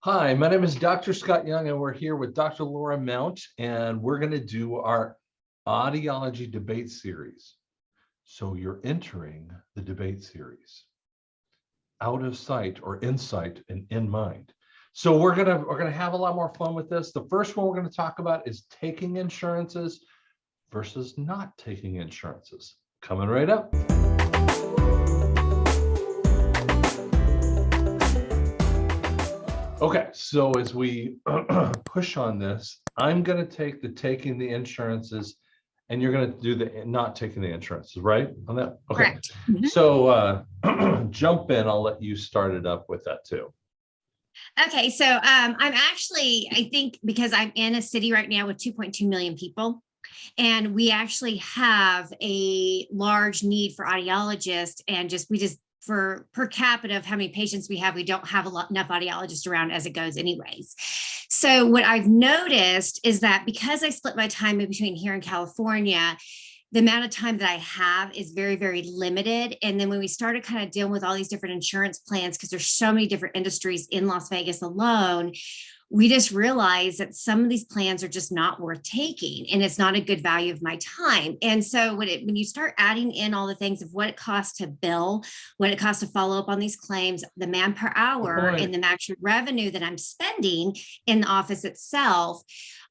Hi, my name is Dr. Scott Young, and we're here with Dr. Laura Mount, and we're going to do our Audiology debate series. So you're entering the debate series, out of sight or in sight and in mind. So we're gonna have a lot more fun with this. The first one we're going to talk about is taking insurances versus not taking insurances. Coming right up. Okay, so as we push on this, I'm going to take the taking the insurances, and you're going to do the not taking the insurances, right? On that, okay. Correct. Mm-hmm. So jump in. I'll let you start it up with that too. Okay, so I think because I'm in a city right now with 2.2 million people, and we actually have a large need for audiologists, and we just for per capita of how many patients we have, we don't have enough audiologists around as it goes anyways. So what I've noticed is that because I split my time in between here in California, the amount of time that I have is very, very limited. And then when we started kind of dealing with all these different insurance plans, because there's so many different industries in Las Vegas alone, we just realized that some of these plans are just not worth taking, and it's not a good value of my time. And so when you start adding in all the things of what it costs to bill, what it costs to follow up on these claims, the man per hour, and the actual revenue that I'm spending in the office itself,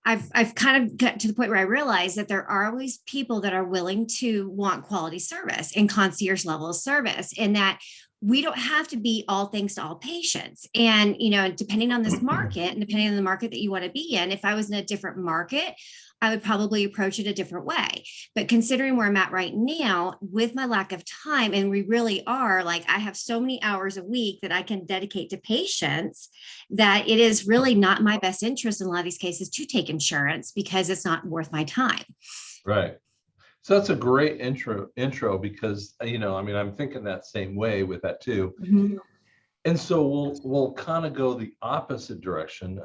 I've kind of got to the point where I realize that there are always people that are willing to want quality service and concierge level of service, and that we don't have to be all things to all patients. And, depending on this market and depending on the market that you want to be in, if I was in a different market, I would probably approach it a different way. But considering where I'm at right now with my lack of time, and we really are like, I have so many hours a week that I can dedicate to patients, that it is really not my best interest in a lot of these cases to take insurance because it's not worth my time. Right. So that's a great intro because, I'm thinking that same way with that too. Mm-hmm. And so we'll kind of go the opposite direction.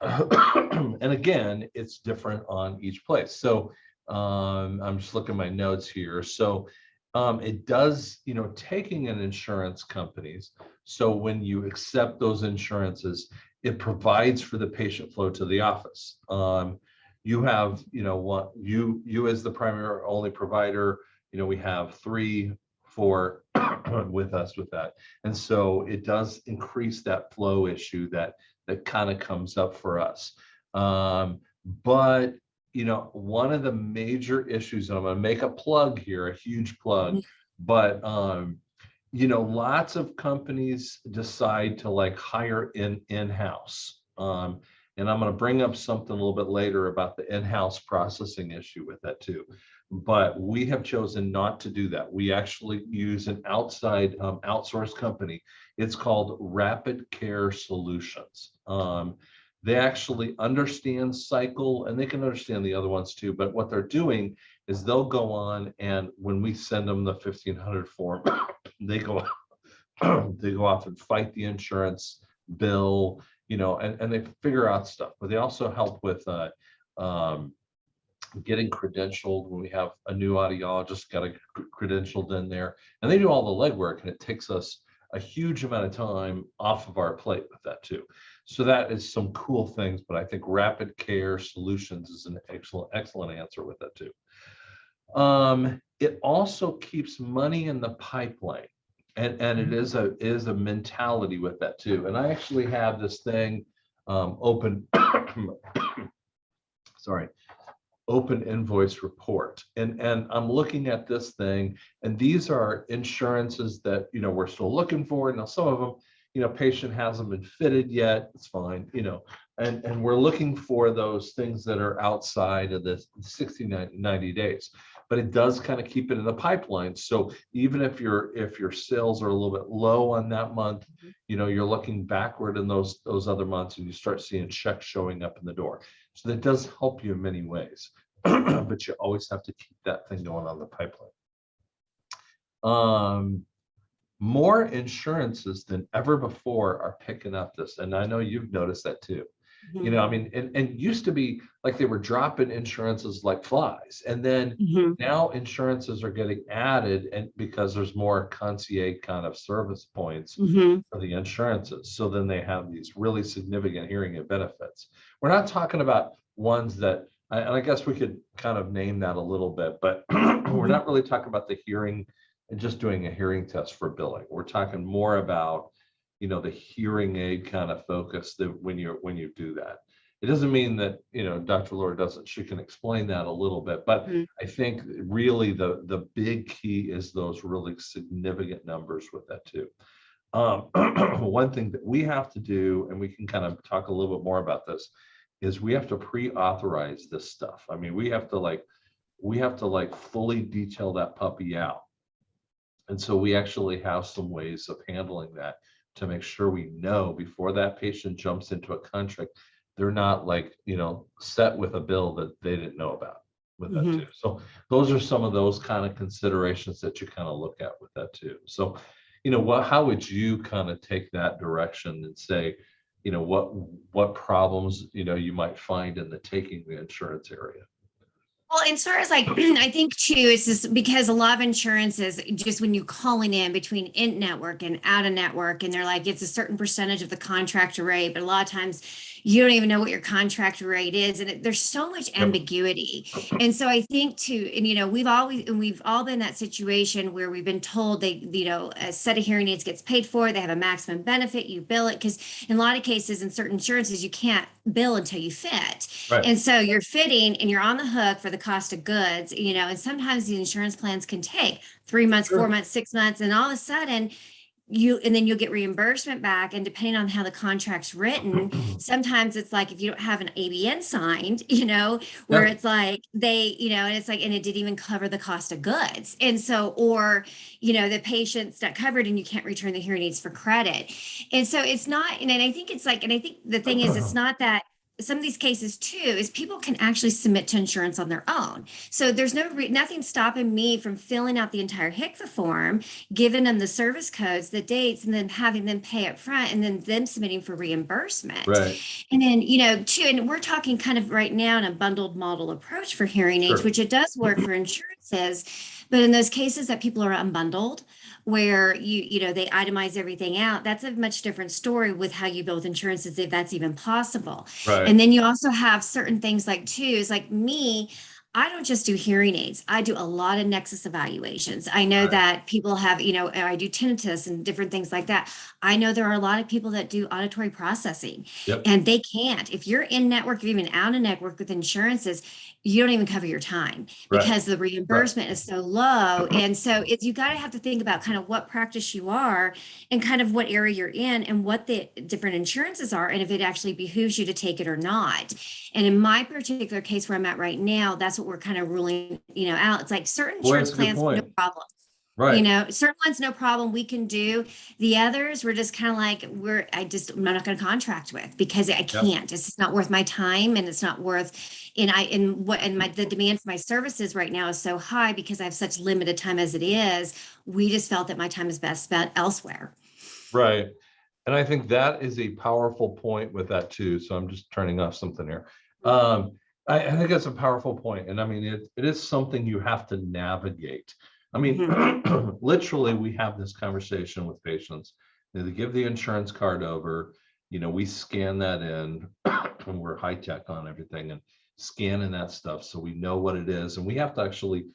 And again, it's different on each place. So I'm just looking at my notes here. So it does, taking an insurance companies. So when you accept those insurances, it provides for the patient flow to the office. You have, what you as the primary or only provider, we have 3, 4 with us with that. And so it does increase that flow issue that kind of comes up for us. But, one of the major issues, and I'm going to make a plug here, a huge plug, but, lots of companies decide to hire in-house. And I'm going to bring up something a little bit later about the in-house processing issue with that too. But we have chosen not to do that. We actually use an outside outsourced company. It's called Rapid Care Solutions. They actually understand cycle, and they can understand the other ones too. But what they're doing is they'll go on, and when we send them the 1500 form, they go off and fight the insurance bill, and they figure out stuff. But they also help with getting credentialed. When we have a new audiologist got credentialed in there, and they do all the legwork, and it takes us a huge amount of time off of our plate with that too. So that is some cool things, but I think Rapid Care Solutions is an excellent answer with that too. It also keeps money in the pipeline, and it is a mentality with that too. And I actually have this thing open open invoice report, and I'm looking at this thing, and these are insurances that we're still looking for. Now some of them, patient hasn't been fitted yet, it's fine, and we're looking for those things that are outside of the 60 90 days, but it does kind of keep it in the pipeline. So even if your sales are a little bit low on that month, you're looking backward in those other months, and you start seeing checks showing up in the door. So that does help you in many ways, but you always have to keep that thing going on the pipeline. More insurances than ever before are picking up this, and I know you've noticed that too. You know, I mean, and used to be like they were dropping insurances like flies. And then Mhm. now insurances are getting added, and because there's more concierge kind of service points Mhm. for the insurances. So then they have these really significant hearing aid benefits. We're not talking about ones that, and I guess we could kind of name that a little bit, but we're Mhm. not really talking about the hearing and just doing a hearing test for billing. We're talking more about, the hearing aid kind of focus that when you do that. It doesn't mean that, Dr. Laura doesn't, she can explain that a little bit, but Mhm. I think really the big key is those really significant numbers with that too. One thing that we have to do, and we can kind of talk a little bit more about this, is we have to pre-authorize this stuff. I mean, we have to fully detail that puppy out. And so we actually have some ways of handling that to make sure we know before that patient jumps into a contract, they're not set with a bill that they didn't know about with that too. Mhm. So those are some of those kind of considerations that you kind of look at with that too. So, how would you kind of take that direction and say, what problems, you might find in the taking the insurance area? Well, as far as like, I think too, it's just because a lot of insurance is just when you're calling in between in network and out of network, and they're like, it's a certain percentage of the contract rate, but a lot of times you don't even know what your contract rate is. And there's so much Yep. ambiguity. And so I think too, and we've all been in that situation where we've been told a set of hearing aids gets paid for, they have a maximum benefit, you bill it. Because in a lot of cases, in certain insurances, you can't bill until you fit. Right. And so you're fitting and you're on the hook for the cost of goods, and sometimes the insurance plans can take 3 months, Sure. 4 months, 6 months, and all of a sudden and then you'll get reimbursement back. And depending on how the contract's written, sometimes it's like if you don't have an ABN signed, where Yeah. it's like and it's like, and it didn't even cover the cost of goods. And so, or, the patient's not covered and you can't return the hearing aids for credit. And so it's not, and I think it's like, and I think the thing is, it's not that some of these cases too is people can actually submit to insurance on their own. So there's nothing stopping me from filling out the entire HICVA form, giving them the service codes, the dates, and then having them pay up front, and then them submitting for reimbursement. Right. And then, too, and we're talking kind of right now in a bundled model approach for hearing aids, Sure. which it does work for insurances. But in those cases that people are unbundled, where they itemize everything out, that's a much different story with how you build insurances, if that's even possible. Right. And then you also have certain things like too, is like me, I don't just do hearing aids. I do a lot of nexus evaluations. I know Right. that people have, I do tinnitus and different things like that. I know there are a lot of people that do auditory processing, Yep. and they can't. If you're in network or even out of network with insurances, you don't even cover your time Right. because the Right. reimbursement is so low. And so it's, you got to have to think about kind of what practice you are and kind of what area you're in and what the different insurances are, and if it actually behooves you to take it or not. And in my particular case where I'm at right now, that's what we're kind of ruling, out. It's like certain Boy, insurance that's a good plans, no point. problem. Right. Certain ones, no problem, we can do. The others, we're just kind of like, I'm not going to contract with because I Yep. can't. It's just not worth my time, and it's not worth, the demand for my services right now is so high because I have such limited time as it is. We just felt that my time is best spent elsewhere. Right. And I think that is a powerful point with that too. So I'm just turning off something here. Um, I think that's a powerful point. And I mean, it is something you have to navigate. I mean, Mhm. literally, we have this conversation with patients. They give the insurance card over, we scan that in, and we're high tech on everything and scanning that stuff. So we know what it is. And we have to actually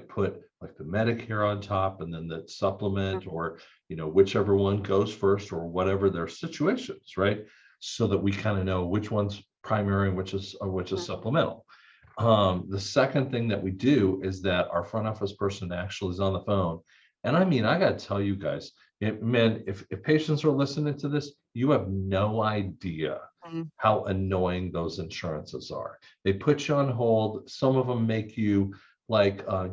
put like the Medicare on top and then the supplement, or whichever one goes first or whatever their situations, right? So that we kind of know which one's primary and which is supplemental. The second thing that we do is that our front office person actually is on the phone. And I mean, I got to tell you guys, man, if patients are listening to this, you have no idea Mhm. how annoying those insurances are. They put you on hold. Some of them make you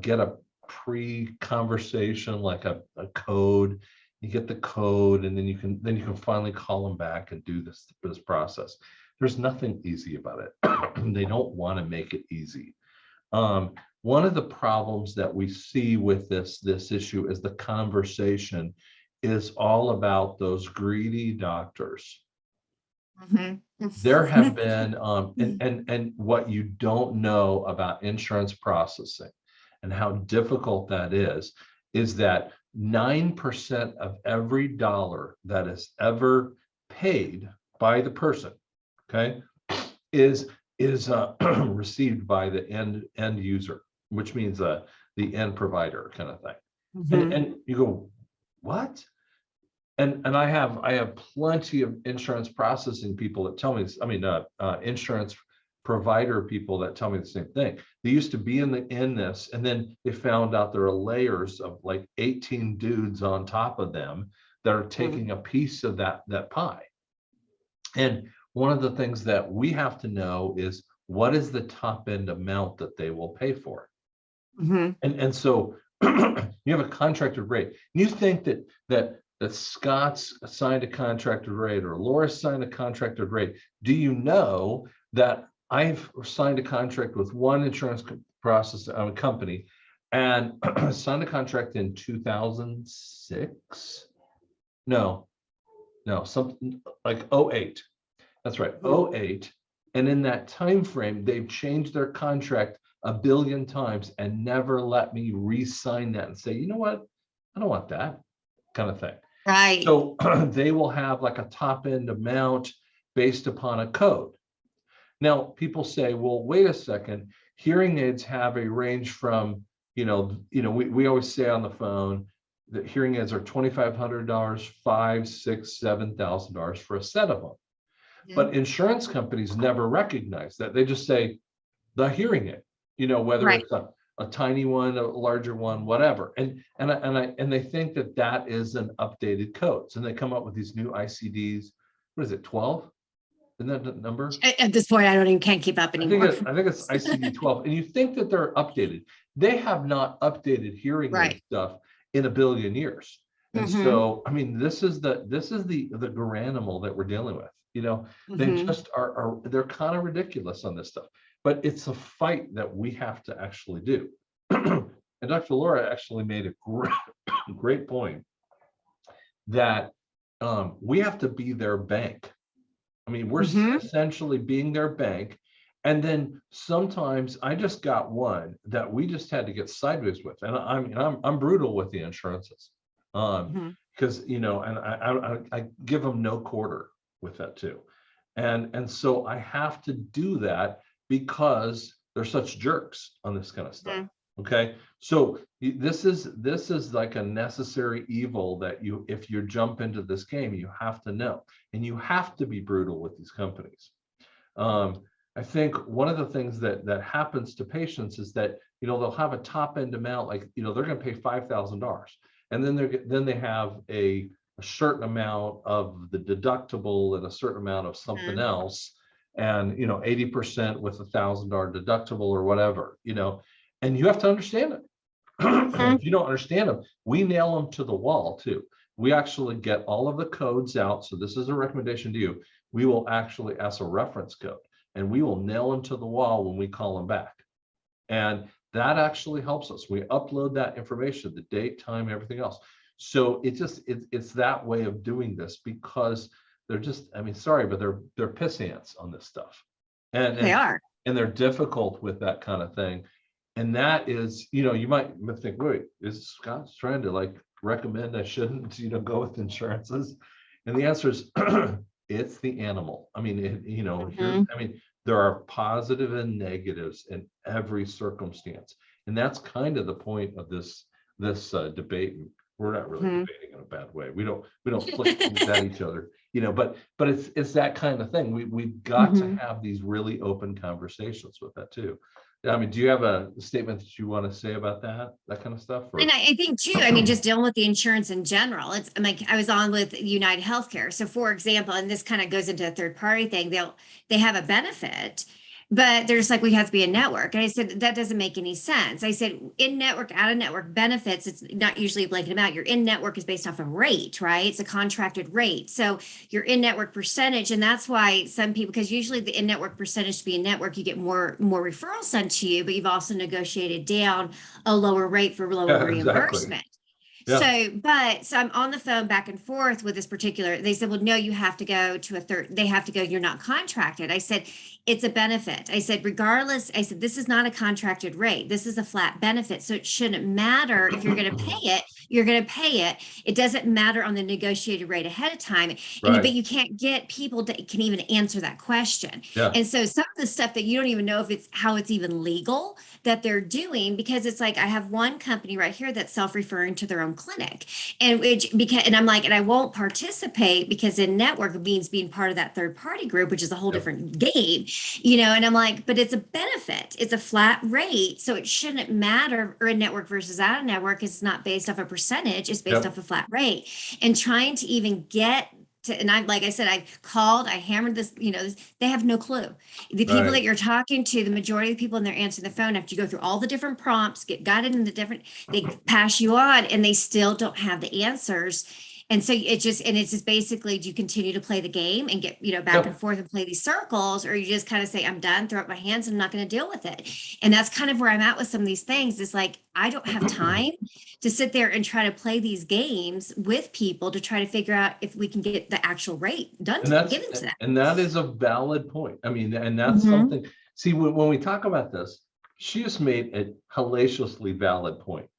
get a pre-conversation, like a code. You get the code, and then you can finally call them back and do this process. There's nothing easy about it. They don't want to make it easy. One of the problems that we see with this issue is the conversation is all about those greedy doctors Mhm. There have been, and what you don't know about insurance processing and how difficult that is that 9% of every dollar that is ever paid by the person, okay, is received by the end user, which means the end provider kind of thing. Mhm. And you go, what? And I have plenty of insurance processing people that tell me this. I mean, insurance provider people that tell me the same thing. They used to be in this, and then they found out there are layers of like 18 dudes on top of them that are taking a piece of that pie. And one of the things that we have to know is what is the top end amount that they will pay for. Mhm. And so you have a contracted rate. You think that Scott's signed a contracted rate or Laura signed a contracted rate. Do you know that I've signed a contract with one insurance process company and signed a contract in 2006? No, something like '08. That's right, Mhm. '08. And in that time frame, they've changed their contract a billion times and never let me re-sign that and say, you know what? I don't want that kind of thing. Right. So they will have like a top end amount based upon a code. Now, people say, well, wait a second, hearing aids have a range from, we always say on the phone that hearing aids are $2,500, $5, 6, $7,000 for a set of them. Mhm. But insurance companies never recognize that. They just say the hearing aid, whether Right. it's a tiny one, a larger one, whatever. And they think that is an updated code. So they come up with these new ICDs. What is it, 12? Isn't that the number? At this point, I don't even can't keep up anymore. I think it's ICD 12. And you think that they're updated. They have not updated hearing aid Right. stuff in a billion years. And Mhm. so, I mean, this is the granimal that we're dealing with. They Mhm. just they're kind of ridiculous on this stuff, but it's a fight that we have to actually do. And Dr. Laura actually made a great point that we have to be their bank. I mean, we're Mhm. essentially being their bank. And then sometimes I just got one that we just had to get sideways with. And I'm brutal with the insurances. Mhm. Because and I give them no quarter with that too. And so I have to do that because they're such jerks on this kind of stuff. Mhm. Okay. So this is like a necessary evil that if you jump into this game, you have to know. And you have to be brutal with these companies. Um, I think one of the things that happens to patients is that they'll have a top end amount, like they're going to pay $5,000, and then they have a certain amount of the deductible and a certain amount of something Mhm. else, and 80% with $1,000 deductible or whatever, and you have to understand it. Mhm. If you don't understand them, we nail them to the wall too. We actually get all of the codes out. So this is a recommendation to you. We will actually ask a reference code and we will nail them to the wall when we call them back. And that actually helps us. We upload that information, the date, time, everything else. So it's that way of doing this because they're just, I mean, sorry, but they're piss ants on this stuff. And They and are. and they're difficult with that kind of thing. And that is, you might think, wait, is Scott's trying to like recommend I shouldn't, go with insurances? And the answer is it's the animal. I mean, Mhm. there are positive and negatives in every circumstance. And that's kind of the point of this debate. We're not really Mhm. debating in a bad way. We don't flick things at each other, but it's that kind of thing. We've got to Mhm. have these really open conversations with that too. I mean, do you have a statement that you want to say about that kind of stuff? And Or I think too, I mean, just dealing with the insurance in general, it's I'm like I was on with United Healthcare. So for example, and this kind of goes into a third party thing, they have a benefit, but there's like we have to be a network. And I said that doesn't make any sense. I said in network, out of network benefits, it's not usually a blanket amount. Your in network is based off of rate, right? It's a contracted rate. So your in network percentage, and that's why some people, because usually the in network percentage to be a network, you get more referrals sent to you, but you've also negotiated down a lower rate for lower yeah, exactly. reimbursement. Yeah. So I'm on the phone back and forth with this particular, they said, well, no, you have to go to a third, they have to go, you're not contracted. I said, it's a benefit. I said, regardless, I said, this is not a contracted rate. This is a flat benefit. So it shouldn't matter if you're going to pay it, you're going to pay it. It doesn't matter on the negotiated rate ahead of time. But Right. you can't get people that can even answer that question. Yeah. And so some of the stuff that you don't even know if it's how it's even legal that they're doing, because it's like, I have one company right here that's self-referring to their own clinic. And I'm like, and I won't participate because in network means being part of that third party group, which is a whole Yep. different game, and I'm like, but it's a benefit, it's a flat rate, so it shouldn't matter, or a network versus out of network is not based off a percentage, it's based Yep. off a flat rate. And trying to even get to, and like I said, I called, I hammered this, they have no clue. The people Right. that you're talking to, the majority of the people, and they're answering the phone after you go through all the different prompts, get guided into different, they pass you on, and they still don't have the answers. And so it's just basically, do you continue to play the game and get, back and Yep. forth and play these circles, or you just kind of say, I'm done, throw up my hands, I'm not going to deal with it. And that's kind of where I'm at with some of these things. It's like, I don't have time to sit there and try to play these games with people to try to figure out if we can get the actual rate done, given to them. And that is a valid point. I mean, and that's Mhm. something, see, when we talk about this, she just made a hellaciously valid point.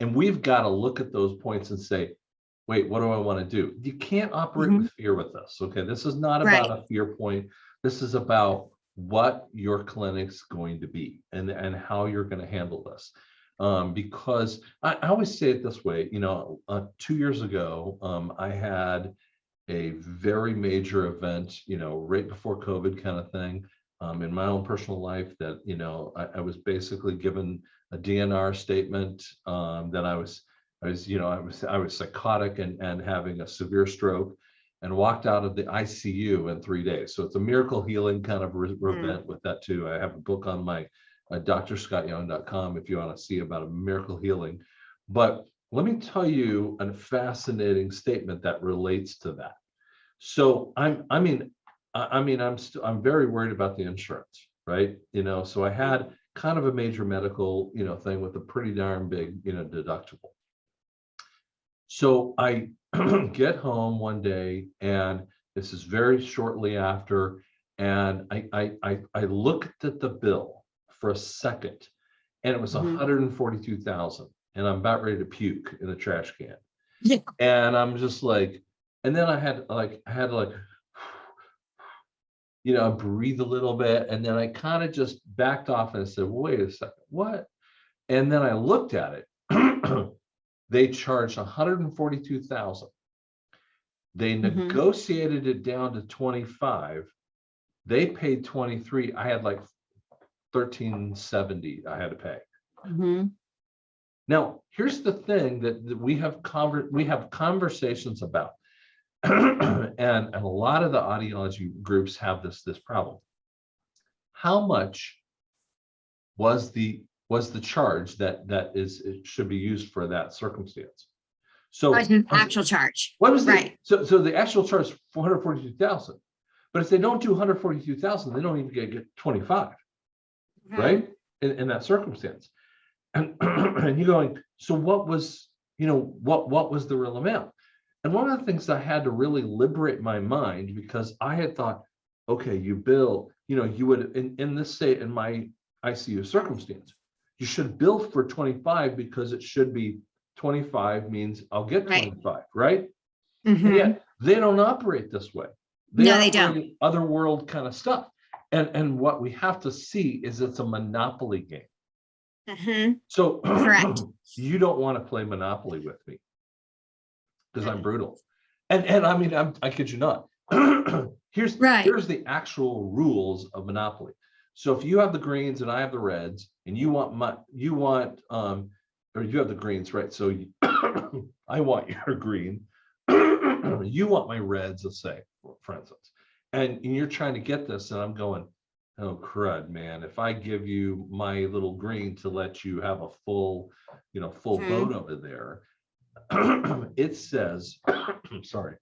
And we've got to look at those points and say, wait, what do I want to do? You can't operate with fear with this. Okay. This is not about Right. a fear point. This is about what your clinic's going to be and how you're going to handle this. Because I always say it this way, 2 years ago, I had a very major event, right before COVID kind of thing, in my own personal life that, I was basically given a DNR statement, that I was psychotic and having a severe stroke, and walked out of the ICU in 3 days. So it's a miracle healing kind of event with that too. I have a book on my drscottyoung.com if you want to see about a miracle healing. But let me tell you a fascinating statement that relates to that. So I'm very worried about the insurance, right? So I had kind of a major medical, thing with a pretty darn big, deductible. So I get home one day, and this is very shortly after, and I looked at the bill for a second, and it was Mhm. 142,000, and I'm about ready to puke in the trash can. Yeah. And I'm just like, and then I had to breathe a little bit, and then I kind of just backed off and I said, wait a second, what? And then I looked at it. They charged 142,000. They negotiated it down to 25. They paid 23. I had like 1370 I had to pay. Mhm. Now, here's the thing that we have conversations about. and a lot of the audiology groups have this problem. How much was the charge that it should be used for that circumstance? So Actual charge. what was Right. so the actual charge is 442,000. But if they don't do 142,000, they don't even get 25, right? In that circumstance. And and you're going, so what was, what was the real amount? And one of the things I had to really liberate my mind, because I had thought, okay, you bill, you would, in this state, in my ICU circumstance, you should bill for 25 because it should be 25 means I'll get 25, right? And yet they don't operate this way. No, they don't. Operate otherworld kind of stuff. And what we have to see is it's a monopoly game. So Correct. you don't want to play Monopoly with me because I'm brutal. And I mean, I kid you not. Here's the actual rules of Monopoly. So if you have the greens and I have the reds, and you have the greens, right? So I want your green. You want my reds, let's say, for instance. And you're trying to get this, and I'm going, oh crud, man, if I give you my little green to let you have a full boat over there, it says, sorry,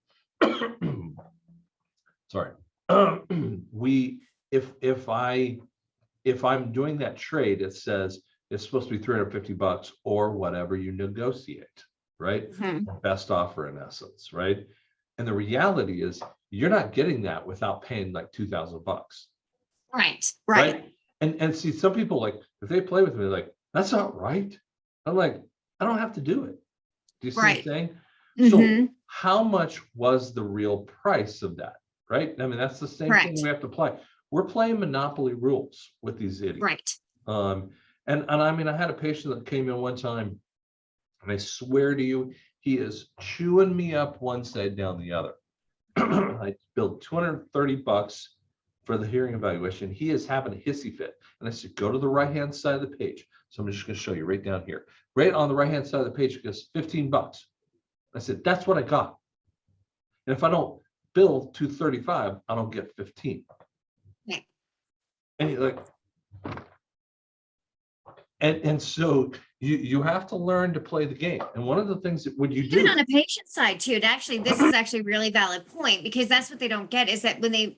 if I'm doing that trade, it says it's supposed to be $350 or whatever you negotiate. right? Mhm. Or best offer in essence, right? And the reality is you're not getting that without paying like $2,000, Right. right? And see, some people like if they play with me, like, that's not right. I'm like, I don't have to do it. Do you see what I'm Right. saying? So Hmm. how much was the real price of that? Right? I mean, that's the same thing we Correct. have to apply. We're playing monopoly rules with these idiots. Right. Um, and I mean, I had a patient that came in one time, and I swear to you, he is chewing me up one side down the other. I billed $230 for the hearing evaluation. He is having a hissy fit. And I said, go to the right-hand side of the page. So I'm just going to show you right down here. Right on the right-hand side of the page, it goes $15. I said, that's what I got. And if I don't bill 235, I don't get 15. Yeah. And he's like, and so you have to learn to play the game. And one of the things that when you Even do, on a patient side too, this is actually a really valid point, because that's what they don't get is that when they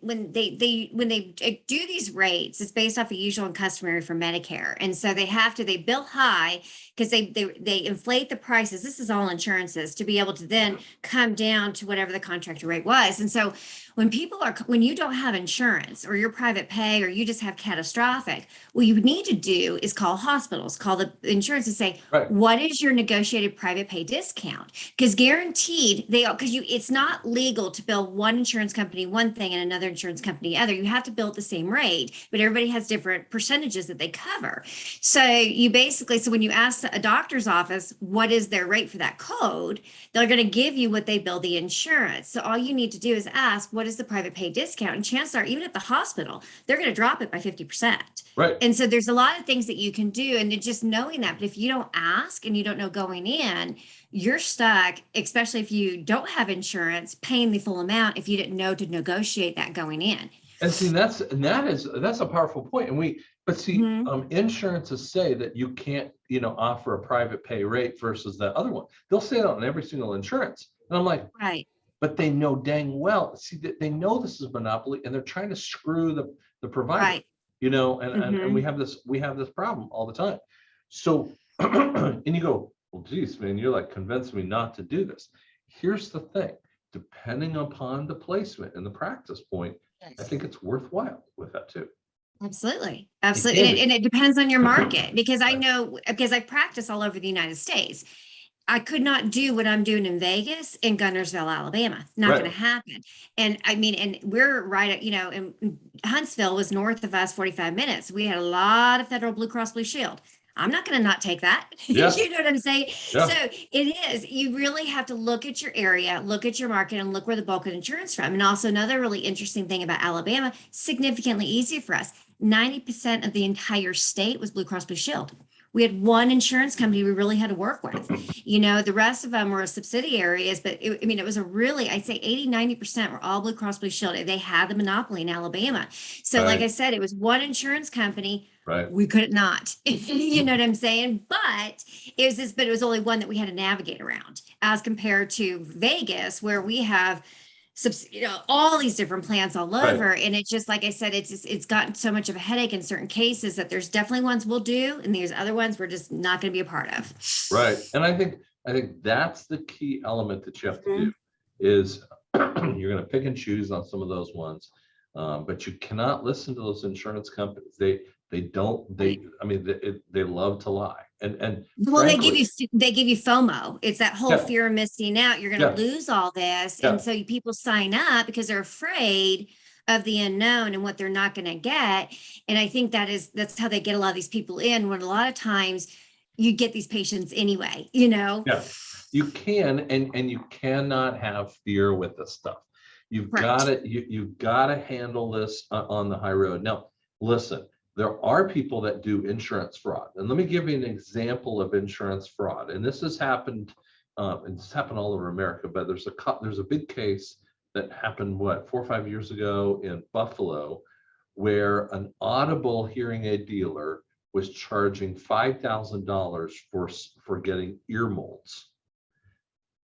do these rates, it's based off of usual and customary for Medicare. And so they bill high because they inflate the prices. This is all insurances to be able to then come down to whatever the contractor rate was. And so when you don't have insurance or you're private pay or you just have catastrophic, what you need to do is call hospitals, call the insurance and say, right, what is your negotiated private pay discount? Because guaranteed it's not legal to bill one insurance company one thing and another insurance company other. You have to bill at the same rate, but everybody has different percentages that they cover. So when you ask a doctor's office what is their rate for that code, they're going to give you what they bill the insurance. So all you need to do is ask, what is the private pay discount? And chances are, even at the hospital, they're going to drop it by 50%. right. And so there's a lot of things that you can do, and just knowing that. But if you don't ask and you don't know going in, you're stuck, especially if you don't have insurance, paying the full amount if you didn't know to negotiate that going in. And see, that's a powerful point. But see, Mhm. insurances say that you can't, offer a private pay rate versus that other one. They'll say that on every single insurance. And I'm like, Right. but they know dang well, see that they know this is monopoly and they're trying to screw the provider, Right. and we Hmm. have this problem all the time. So and you go, well, geez, man, you're like convincing me not to do this. Here's the thing, depending upon the placement and the practice point, I think it's worthwhile with that too. Absolutely. It Absolutely. can And it depends on your market, because I Right. know, because I practice all over the United States. I could not do what I'm doing in Vegas in Gunnersville, Alabama. Not going Right. to happen. And I mean, and we're right at, and Huntsville was north of us 45 minutes. We had a lot of federal Blue Cross Blue Shield. I'm not going to not take that. Yeah. You know what I'm saying? So Yeah. it is, you really have to look at your area, look at your market, and look where the bulk of insurance from. And also another really interesting thing about Alabama, significantly easier for us. 90% of the entire state was Blue Cross Blue Shield. We had one insurance company we really had to work with. The rest of them were subsidiaries, but it was I'd say 80-90% were all Blue Cross Blue Shield. They had the monopoly in Alabama. So like I Right. said, it was one insurance company. Right. We could not, you know what I'm saying? But it was only one that we had to navigate around, as compared to Vegas, where we have all these different plans all Right. over. And it's just, like I said, it's gotten so much of a headache in certain cases that there's definitely ones we'll do, and there's other ones we're just not going to be a part of. Right. And I think that's the key element that you have to do Mhm. is you're going to pick and choose on some of those ones. But you cannot listen to those insurance companies. They don't Right. I mean they love to lie. And Well, frankly, they give you FOMO. It's that whole yeah, fear of missing out. You're going yeah, to lose all this, and yeah, so people sign up because they're afraid of the unknown and what they're not going to get. And I think that's how they get a lot of these people in. When a lot of times you get these patients anyway. yeah. You can and you cannot have fear with this stuff. Correct. You've got to handle this on the high road. Now, listen, there are people that do insurance fraud, and let me give you an example of insurance fraud. And this has happened, and it's happened all over America. But there's a big case that happened 4 or 5 years ago in Buffalo, where an Audible hearing aid dealer was charging $5,000 for getting ear molds.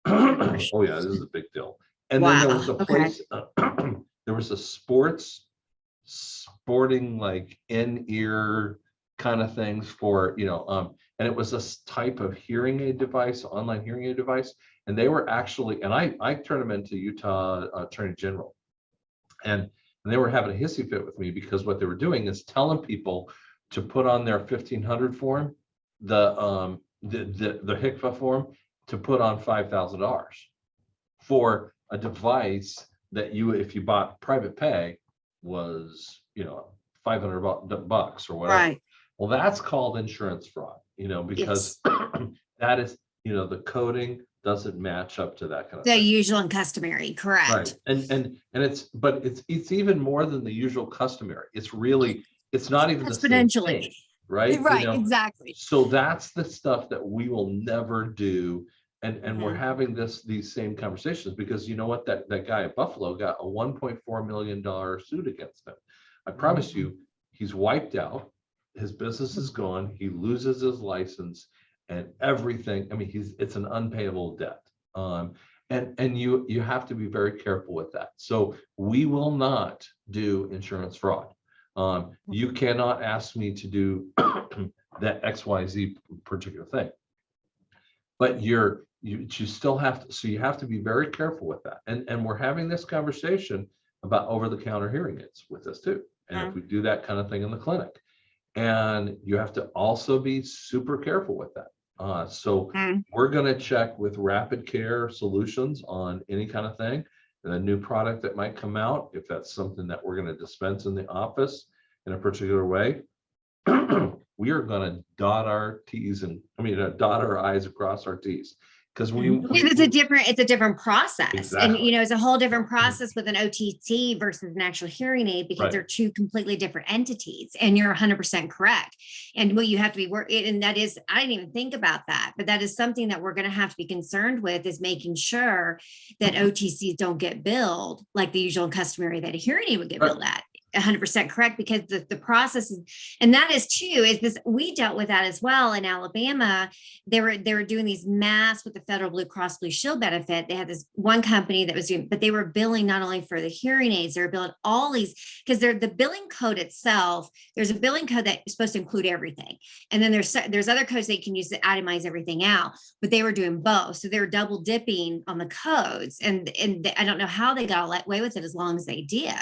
Oh my gosh. Oh yeah, this is a big deal. And then there Wow. was a Okay. place, there was a sporting like in-ear kind of things for, and it was this type of hearing aid device, online hearing aid device. And they were actually, and I turned them into Utah Attorney General. And they were having a hissy fit with me because what they were doing is telling people to put on their 1500 form, the HICFA form, to put on $5,000 for a device that if you bought private pay, was, $500 or whatever. Right. Well, that's called insurance fraud, because that is, the coding doesn't match up to that kind of The thing. usual and customary, correct. Right. And it's even more than the usual customary. It's really, it's not even the same Exponentially. thing, right? Right, exactly. So that's the stuff that we will never do. And we're having these same conversations because you know what, that guy at Buffalo got a $1.4 million suit against him. I promise you, he's wiped out. His business is gone. He loses his license and everything. I mean, it's an unpayable debt. And you have to be very careful with that. So we will not do insurance fraud. You cannot ask me to do that XYZ particular thing. But you still have to, so you have to be very careful with that. And we're having this conversation about over-the-counter hearing aids with us too. And if we do that kind of thing in the clinic, and you have to also be super careful with that. So we're going to check with Rapid Care Solutions on any kind of thing, and a new product that might come out, if that's something that we're going to dispense in the office in a particular way. We are going to dot our T's and dot our I's across our T's, because it's a different process. Exactly. And it's a whole different process with an OTC versus an actual hearing aid, because Right. they're two completely different entities. And you're 100% correct. And what you have to be and that is, I didn't even think about that, but that is something that we're going to have to be concerned with, is making sure that OTCs don't get billed like the usual and customary that a hearing aid would get billed at. 100% correct, because the process is, and that is too, is this, we dealt with that as well in Alabama. They were doing these masks with the Federal Blue Cross Blue Shield benefit. They had this one company that was doing, but they were billing not only for the hearing aids, they were billing all these, because they're the billing code itself. There's a billing code that is supposed to include everything, and then there's other codes they can use to itemize everything out, but they were doing both, so they were double dipping on the codes, and I don't know how they got away with it as long as they did,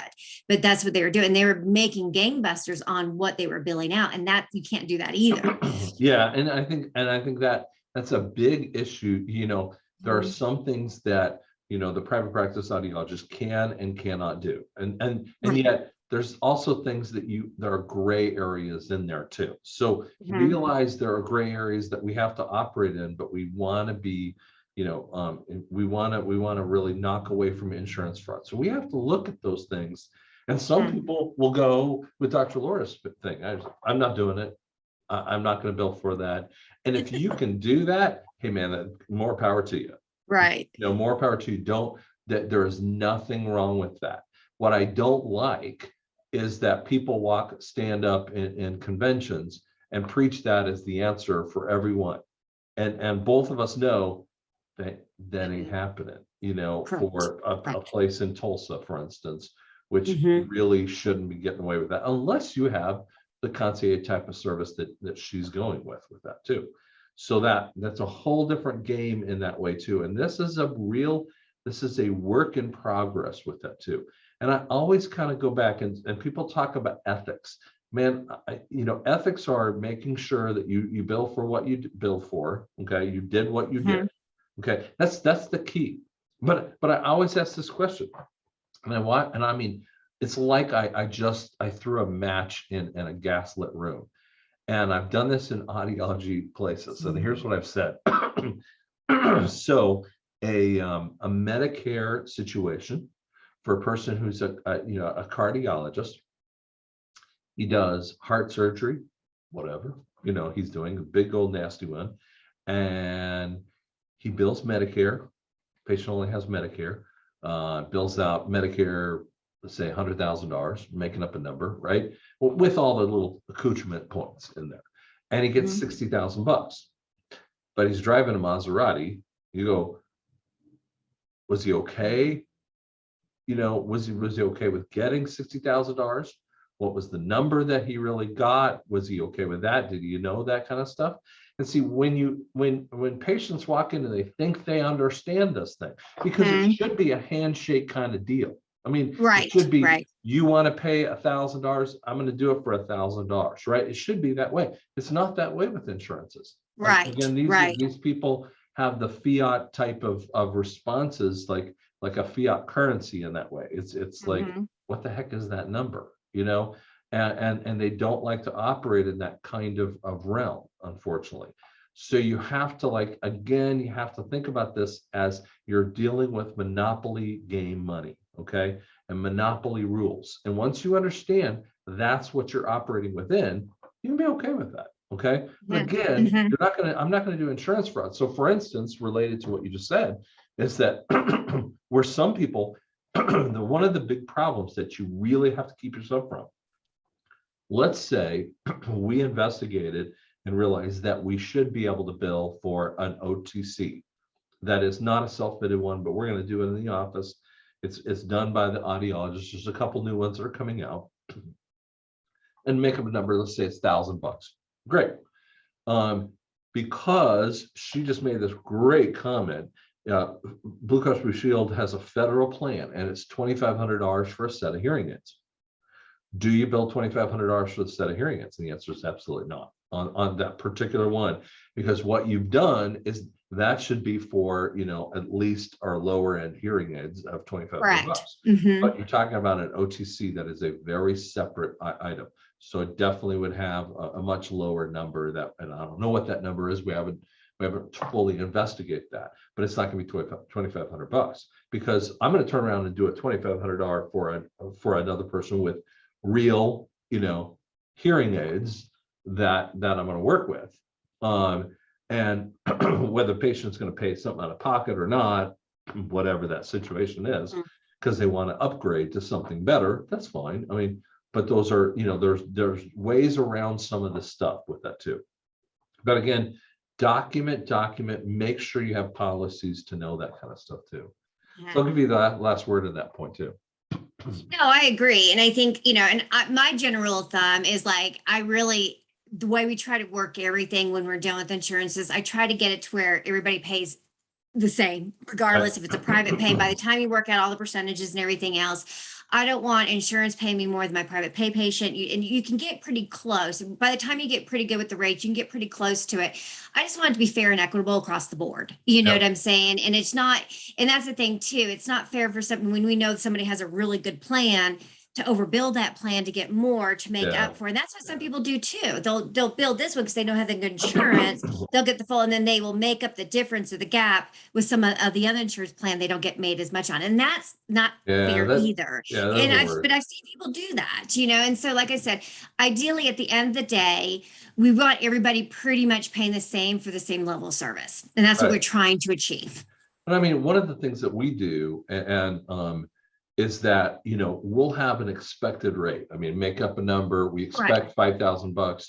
but that's what they were doing. And they were making gangbusters on what they were billing out, and that you can't do that either. Yeah, and I think that's a big issue. There are some things that the private practice audiologist can and cannot do, and yet there's also things that there are gray areas in there too. So realize there are gray areas that we have to operate in, but we want to be, we want to really knock away from insurance fraud. So we have to look at those things. And some people will go with Dr. Laura's thing. I'm not doing it. I'm not going to bill for that. And if you can do that, hey man, more power to you. Right. More power to you. There is nothing wrong with that. What I don't like is that people stand up in conventions and preach that as the answer for everyone. And both of us know that ain't happening, for a place in Tulsa, for instance, which you really shouldn't be getting away with that unless you have the concierge type of service that she's going with that too. So that's a whole different game in that way too. And this is a work in progress with that too. And I always kind of go back and people talk about ethics. Man, ethics are making sure that you bill for what you bill for. Okay, you did what you did. Okay, that's the key. But I always ask this question. And I mean, it's like I threw a match in a gaslit room, and I've done this in audiology places. So here's what I've said. So a Medicare situation for a person who's a cardiologist, he does heart surgery, whatever, he's doing a big old nasty one, and he bills Medicare. Patient only has Medicare. Bills out Medicare, let's say $100,000, making up a number, right? Well, with all the little accoutrement points in there, and he gets $60,000. But he's driving a Maserati. You go, was he okay? Was he okay with getting $60,000, What was the number that he really got? Was he okay with that? Did you know that kind of stuff? And see, when patients walk in and they think they understand this thing, because it should be a handshake kind of deal. I mean, it should be, Right. you want to pay $1,000, I'm going to do it for $1,000, right? It should be that way. It's not that way with insurances. Again, these people have the fiat type of responses, like a fiat currency in that way. It's like, what the heck is that number? You know, and they don't like to operate in that kind of realm, unfortunately. So you have to, like, again, you have to think about this as you're dealing with monopoly game money, okay, and monopoly rules. And once you understand that's what you're operating within, you can be okay with that. Okay. But again, I'm not going to do insurance fraud. So for instance, related to what you just said, is that where some people, one of the big problems that you really have to keep yourself from, let's say we investigated and realized that we should be able to bill for an OTC. That is not a self-fitted one, but we're going to do it in the office. It's done by the audiologist. There's a couple new ones that are coming out. And make up a number, let's say it's $1,000. Great. Because she just made this great comment. Blue Cross Blue Shield has a federal plan and it's $2,500 for a set of hearing aids. Do you bill $2,500 for the set of hearing aids? And the answer is absolutely not on that particular one, because what you've done is that should be for, you know, at least our lower end hearing aids of $2,500. But you're talking about an OTC that is a very separate item. So it definitely would have a much lower number that, and I don't know what that number is. We haven't fully investigated that, but it's not going to be $2,500, because I'm going to turn around and do a $2,500 for another person with real, you know, hearing aids that I'm going to work with. And whether the patient's going to pay something out of pocket or not, whatever that situation is, because they want to upgrade to something better, that's fine. I mean, but those are, you know, there's ways around some of this stuff with that too. But again, document, make sure you have policies to know that kind of stuff too. So I'll give you the last word at that point too. No, I agree. And I think, you know, and my general thumb is like, the way we try to work everything when we're dealing with insurances, I try to get it to where everybody pays the same, regardless if it's a private pay. By the time you work out all the percentages and everything else, I don't want insurance paying me more than my private pay patient. And you can get pretty close. By the time you get pretty good with the rates, you can get pretty close to it. I just want it to be fair and equitable across the board. You know what I'm saying? And it's not, and that's the thing too. It's not fair for something when we know somebody has a really good plan to overbuild that plan to get more to make up for. And that's what some people do too. They'll build this one because they don't have the good insurance. They'll get the full, and then they will make up the difference of the gap with some of the uninsured plan they don't get made as much on. And that's not fair either. But I've seen people do that, you know. And so, like I said, ideally at the end of the day, we want everybody pretty much paying the same for the same level of service. And that's what we're trying to achieve. But I mean, one of the things that we do, is that, you know, we'll have an expected rate. I mean, make up a number. We expect $5,000.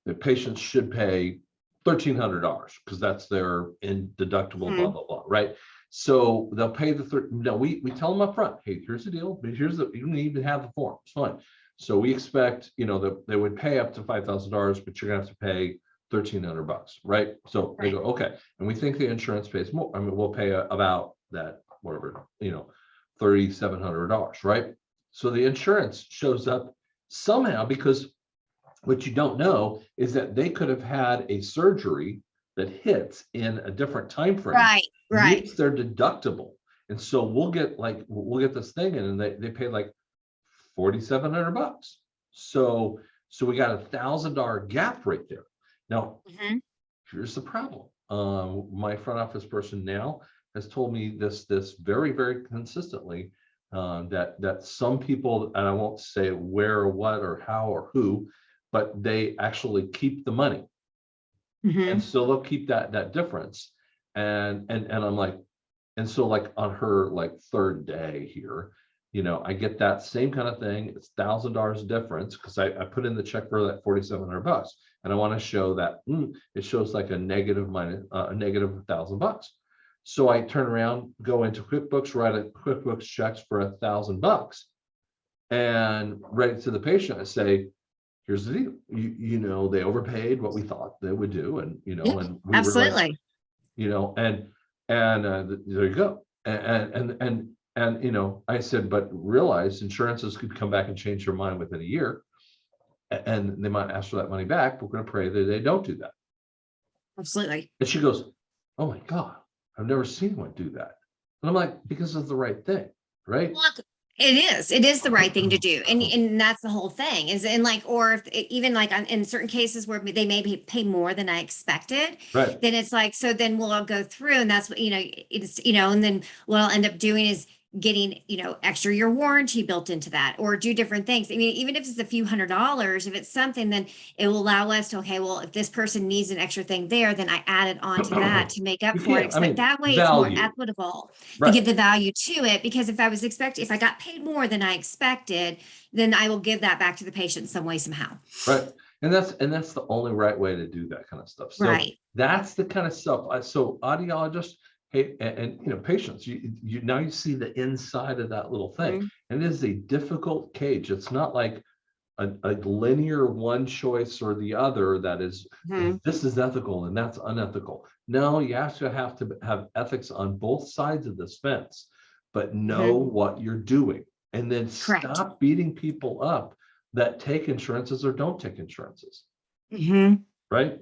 The patients should pay $1,300 because that's their deductible, blah, blah, blah, right? So they'll pay we tell them up front, hey, here's the deal. You don't even have the form. It's fine. So we expect, you know, that they would pay up to $5,000, but you're gonna have to pay $1,300, right? So they go, okay. And we think the insurance pays more. I mean, we'll pay about that, whatever, you know, $3,700, right? So the insurance shows up somehow, because what you don't know is that they could have had a surgery that hits in a different time frame, meets their deductible, and so we'll get this thing in, and they pay like $4,700. So we got $1,000 gap right there. Now, here's the problem. My front office person now has told me this very, very consistently, that some people, and I won't say where or what or how or who, but they actually keep the money, and so they'll keep that difference. And I'm like, and so like on her like third day here, you know, I get that same kind of thing. It's $1,000 difference because I put in the check for that $4,700, and I want to show that it shows like a negative $1,000. So I turn around, go into QuickBooks, write a QuickBooks checks for $1,000. and right to the patient, I say, here's the deal. They overpaid what we thought they would do, and Yep, and we realized, absolutely. there you go. And I said, but realize insurances could come back and change their mind within a year, and they might ask for that money back. We're going to pray that they don't do that. Absolutely. And she goes, oh my God, I've never seen one do that. And I'm like, because it's the right thing, right? Look, it is the right thing to do. And that's the whole thing is, and like, or if even like in certain cases where they maybe pay more than I expected, Right. then it's like, so then we'll go through and that's what, it's, and then what I'll end up doing is getting, extra year warranty built into that or do different things. I mean, even if it's a few $100s, if it's something, then it will allow us to, okay, well, if this person needs an extra thing there, then I add it on to that to make up You for it. can't, I mean, That way it's more value. equitable to Right. give the value to it, because if I got paid more than I expected, then I will give that back to the patient some way, somehow. Right. And that's the only right way to do that kind of stuff. So Right. that's the kind of stuff. So audiologists, hey, and patients, you now you see the inside of that little thing. Mhm. And it is a difficult cage. It's not like a linear one choice or the other that is, Mhm. this is ethical and that's unethical. No, you have to have ethics on both sides of this fence, but know Mhm. what you're doing, and then Correct. stop beating people up that take insurances or don't take insurances, Mhm. right?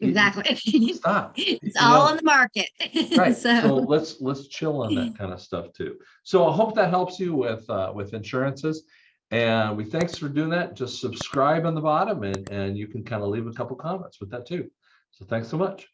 Exactly. Stop. It's all on the market. Right. So, So let's chill on that kind of stuff too. So I hope that helps you with insurances. And we thanks for doing that. Just subscribe on the bottom, and you can kind of leave a couple comments with that too. So thanks so much.